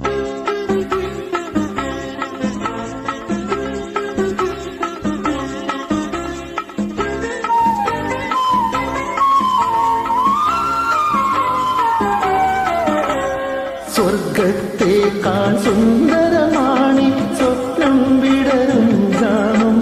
സ്വർഗത്തേക്കാൾ സുന്ദരമാണി സ്വപ്നം വിടരും ഗ്രാമം.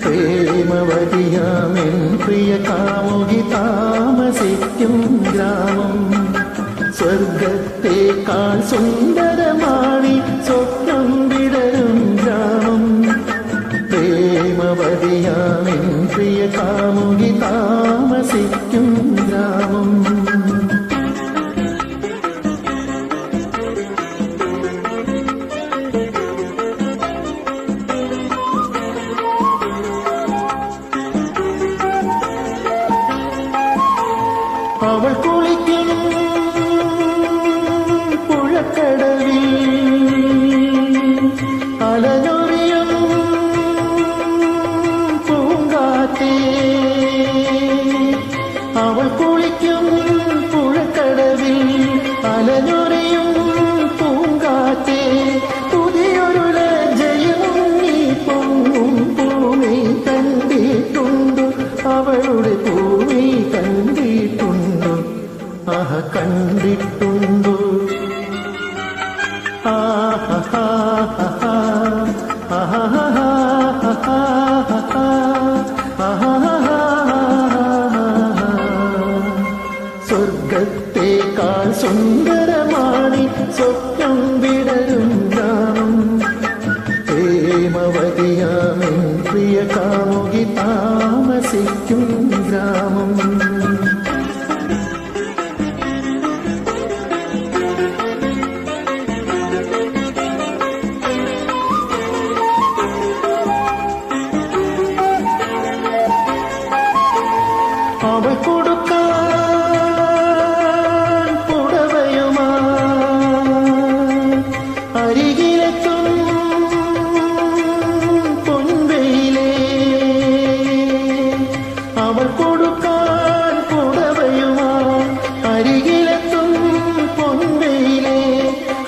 പ്രേമവതിയാമെൻ പ്രിയ കാമുകി താമസിക്കും ഗ്രാമം. സ്വർഗത്തേക്കാൾ സുന്ദരമാണി സ്വപ്നം വിടരും ഗ്രാമം. പ്രേമവതിയാമെൻ പ്രിയ കാമുകി താമസിക്കും ഗ്രാമം. അവൾ കുളിക്കും പുഴക്കടവിൽ അലനൊറിയും പൂങ്കാറ്റേ. അവൾ കുളിക്കും പുഴക്കടവിൽ അലനൊറിയും പൂങ്കാറ്റേ. പുതിയൊരു ലജ്ജയും നീ പൊങ്ങും ഭൂമി കണ്ടിട്ടുണ്ടു. അവളുടെ ഭൂമി കണ്ടിട്ടുണ്ടു. ആഹ കണ്ടിട്ടുണ്ടു. സ്വർഗത്തേക്കാൾ സുന്ദരമാണി സ്വപ്നം വിടരും ഗ്രാമം. പ്രേമവതിയാമെൻ പ്രിയ കാമുകി താമസിക്കും ഗ്രാമം. അവൾ കൊടുക്കാൻ പുടവയുമായി അരികിലെത്തും പൊൻവെയിലേ. അവൾ കൊടുക്കാൻ പുടവയുമായി അരികിലെത്തും പൊൻവെയിലേ.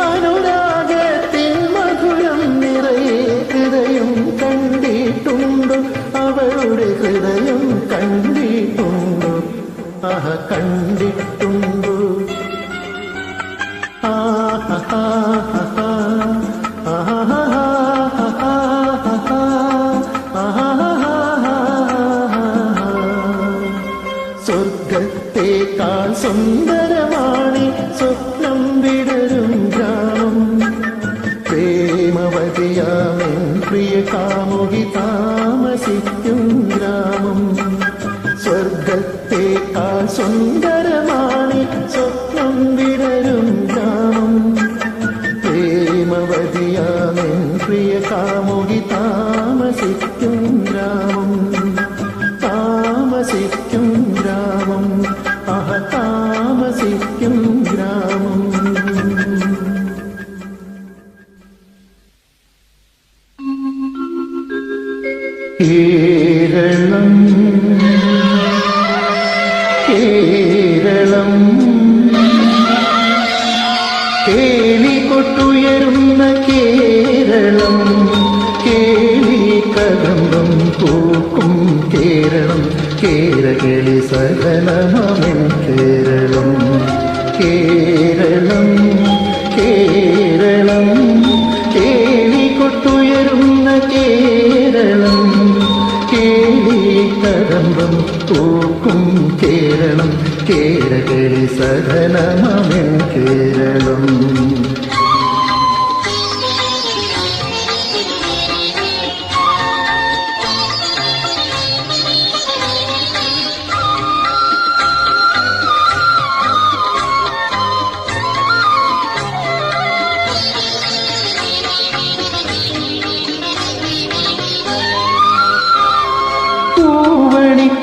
അനുരാഗത്തിൻ മധുരം നിറയെ ഹൃദയം കണ്ടിട്ടുണ്ടോ. അവളുടെ ഹൃദയം കണ്ടിട്ടുണ്ടോ. ആഹ കണ്ടിട്ടുണ്ടോ. സ്വർഗത്തേക്കാൾ സുന്ദരമാണി സ്വപ്നം വിടരും ഗ്രാമം. പ്രേമവതിയാമെൻ പ്രിയ കാമുകി താമസിക്കും ഗ്രാമം. സ്വർഗത്തേക്കാൾ സുന്ദരമാണി സ്വപ്നം വിടരും ഗ്രാമം. പ്രേമവതിയാമെൻ പ്രിയ കാമുകി താമസിക്കും ഗ്രാമം. താമസിക്കും ഗ്രാമം. ആഹ താമസിക്കും ഗ്രാമം. കേരളം കേരളം കേളികൊട്ടുയരുന്ന കേരളം. കേളി കദംബം പൂക്കും കേരളം. കേരകളി സകലമമെൻ കേരളം. കേരളം കേരളം കേളികൊട്ടുയരുന്ന കേരളം. കേളി കദംബം പൂക്കും കേരളം. കേരകളി സകലമമെൻ കേരളം.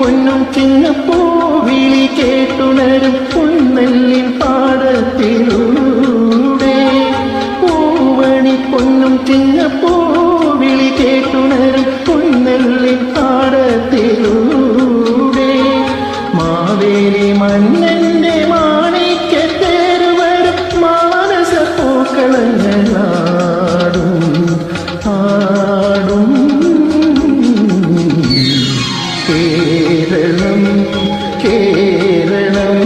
പൊന്നും ചിങ്ങപ്പൂവിളി കേട്ടുണരും പൊന്നെല്ലിൻ പാടത്തിലൂടെ. പൂവണി പൊന്നും ചിങ്ങപ്പൂവിളി കേട്ടുണരും പൊന്നെല്ലിൻ പാടത്തിലൂടെ. മാവേലി മന്നന്റെ മാണിക്യത്തേരുവരും മാനസ പൂക്കള കേരളം കേരളം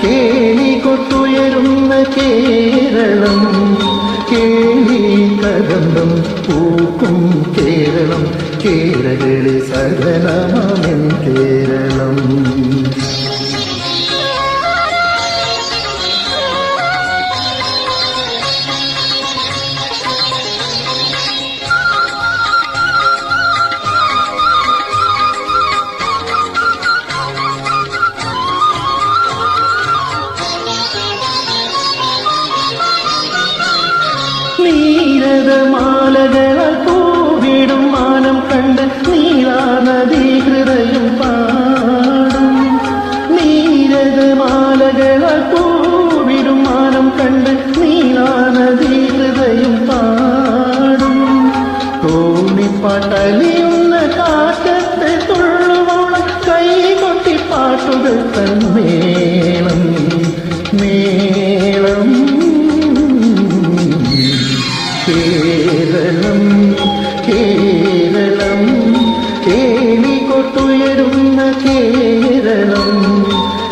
കേളി കൊട്ടുയരുന്ന കേരളം കേളി കദംബം പൂക്കും കേരളം കേരളി സദനമാമെൻ കേരളം. നീരദമാലകളാൽ പൂവിടും മാനം കണ്ട് നീളാനദീ ഹൃദയം പാടും. നീരദമാലകളാൽ പൂവിടും മാനം കണ്ട് നീളാനദീ ഹൃദയം പാടും. തോണിപ്പാട്ടലിയുന്ന കാറ്റത്തെ തുള്ളുവോളം കൈകൊട്ടി പാട്ടുകൾ തന്മേളം മേളം. കേരളം കേരളം കേളി കൊട്ടുയരുന്ന കേരളം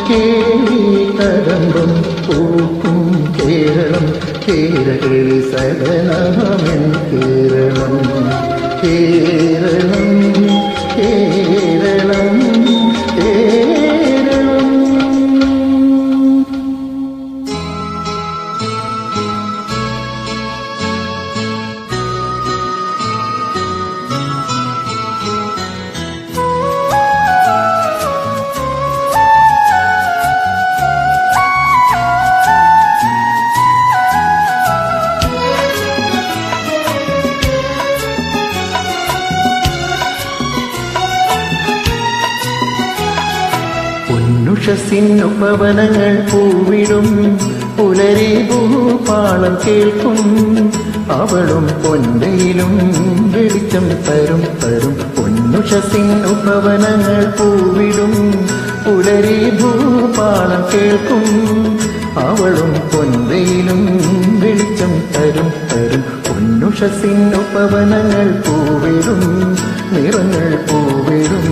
കേളി കദംബം പൂക്കും കേരളം കേരളി സദനമാമെൻ കേരളം. കേരളം കേരളം കേരളം. ഉഷസ്സിനുപവനങ്ങൾ പൂവിടും പുലരി ഭൂപാളം കേൾക്കും. അവളും പൊന്നയിലും വെളിച്ചം തരും തരും. പൊന്നുഷസ്സിനുപവനങ്ങൾ പൂവിടും പുലരി ഭൂപാളം കേൾക്കും. അവളും പൊന്നയിലും വെളിച്ചം തരും തരും. പൊന്നുഷസ്സിനുപവനങ്ങൾ പൂവിടും നിറങ്ങൾ പൂവിടും.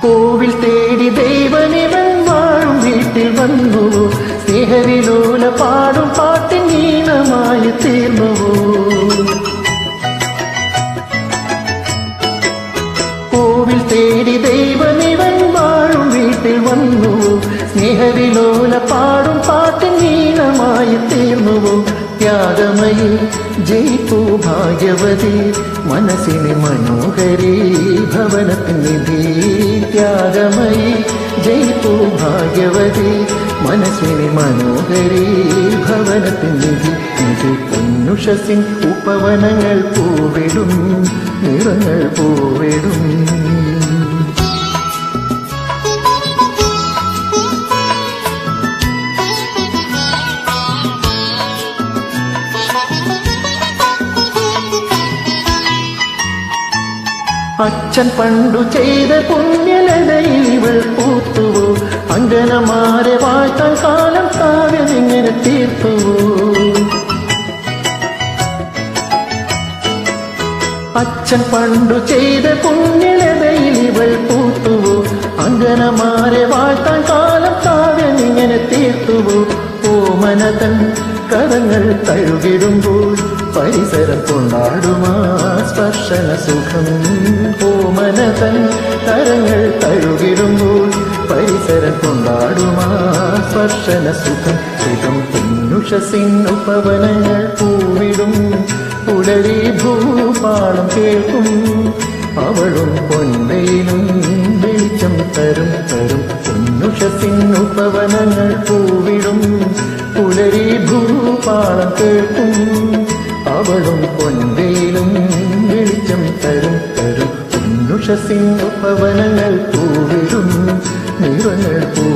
കോവിൽ തേടി ദൈവനിവൻ വാഴും വീട്ടിൽ വന്നു. സ്നേഹവിലോല പാടും പാട്ടിൻ ഈണമായി തീർന്നുവോ. കോവിൽ തേടി ദൈവനിവൻ വാഴും വീട്ടിൽ വന്നു. സ്നേഹവിലോല പാടും പാട്ടിൻ ഈണമായി തീർന്നുവോ. ത്യാഗമയി ജയിപ്പൂ ഭാഗ്യവതി മനസ്സിനെ മനോഹരി ഭവനത്തിൻ നിധി. ത്യാഗമയി ജയിപ്പൂ ഭാഗ്യവതി മനസ്സിനെ മനോഹരി ഭവനത്തിൻ നിധി. നിധി പൊന്നുഷസിൻ ഉപവനങ്ങൾ പൂവിടും നിറങ്ങൾ പൂവിടും. അച്ഛൻ പണ്ടു ചെയ്ത പുണ്യലതയിൽ ഇവൾ പൂത്തുവോ. അങ്കനമാരെ വാഴ്ത്താൻ കാലം കാവ്യമിങ്ങനെ തീർത്തുവോ. അച്ഛൻ പണ്ടു ചെയ്ത പുണ്യലതയിൽ ഇവൾ പൂത്തുവോ. അങ്കനമാരെ വാഴ്ത്താൻ കാലം കാവ്യമിങ്ങനെ തീർത്തുവോ. ഓമനതൻ കരങ്ങൾ തഴുകിടുമ്പോൾ പരിസരം കൊണ്ടാടുമാ സ്പർശന സുഖം. ഓമനതൻ കരങ്ങൾ തഴുകിടുമ്പോൾ പരിസരം കൊണ്ടാടുമാ സ്പർശന സുഖം. സുഖം പൊന്നുഷസ്സിനുപവനങ്ങൾ പൂവിടും പുലരി ഭൂപാളം കേൾക്കും. അവളും പൊന്നയിലും വെളിച്ചം തരും തരും. പൊന്നുഷസ്സിനുപവനങ്ങൾ പൂവിടും പുലരി ഭൂപാളം കേൾക്കും. അവളും പൊന്നയിലും വെളിച്ചം തരും തരും. പൊന്നുഷസ്സിനുപവനങ്ങൾ പൂവിടും നിറങ്ങൾ പൂ